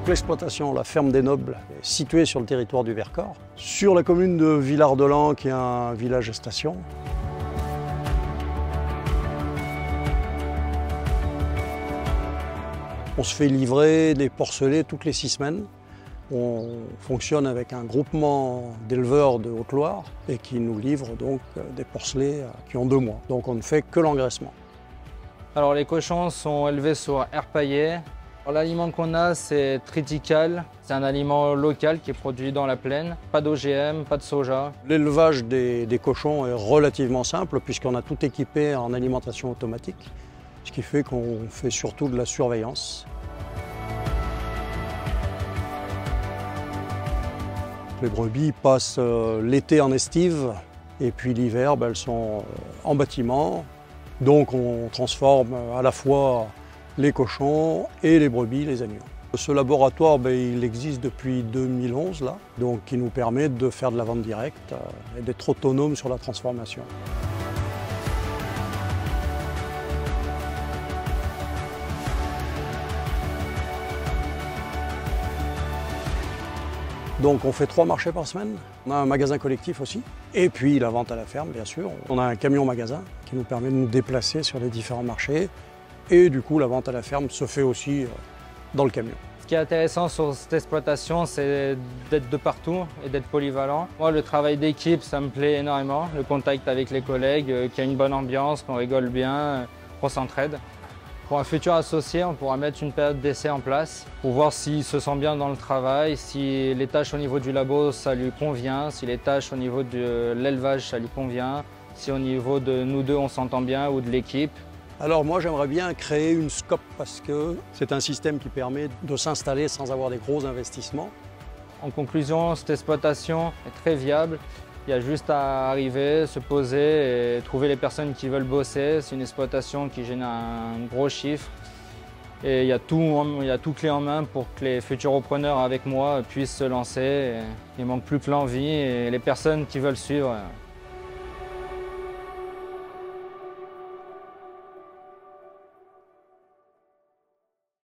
Donc l'exploitation, la ferme des Nobles, est située sur le territoire du Vercors, sur la commune de Villard-de-Lans, qui est un village station. On se fait livrer des porcelets toutes les 6 semaines. On fonctionne avec un groupement d'éleveurs de Haute-Loire et qui nous livre donc des porcelets qui ont 2 mois. Donc on ne fait que l'engraissement. Alors les cochons sont élevés sur air paillé. L'aliment qu'on a, c'est Tritical. C'est un aliment local qui est produit dans la plaine. Pas d'OGM, pas de soja. L'élevage des cochons est relativement simple puisqu'on a tout équipé en alimentation automatique, ce qui fait qu'on fait surtout de la surveillance. Les brebis passent l'été en estive et puis l'hiver, elles sont en bâtiment. Donc on transforme à la fois les cochons et les brebis, les agneaux. Ce laboratoire, il existe depuis 2011, là, donc qui nous permet de faire de la vente directe et d'être autonome sur la transformation. Donc on fait 3 marchés par semaine. On a un magasin collectif aussi. Et puis la vente à la ferme, bien sûr. On a un camion magasin qui nous permet de nous déplacer sur les différents marchés. Et du coup, la vente à la ferme se fait aussi dans le camion. Ce qui est intéressant sur cette exploitation, c'est d'être de partout et d'être polyvalent. Moi, le travail d'équipe, ça me plaît énormément. Le contact avec les collègues, qu'il y a une bonne ambiance, qu'on rigole bien, qu'on s'entraide. Pour un futur associé, on pourra mettre une période d'essai en place pour voir s'il se sent bien dans le travail, si les tâches au niveau du labo, ça lui convient, si les tâches au niveau de l'élevage, ça lui convient, si au niveau de nous deux, on s'entend bien ou de l'équipe. Alors moi, j'aimerais bien créer une SCOP parce que c'est un système qui permet de s'installer sans avoir des gros investissements. En conclusion, cette exploitation est très viable. Il y a juste à arriver, se poser et trouver les personnes qui veulent bosser. C'est une exploitation qui génère un gros chiffre. Et il y a tout clé en main pour que les futurs repreneurs avec moi puissent se lancer. Il ne manque plus que l'envie et les personnes qui veulent suivre.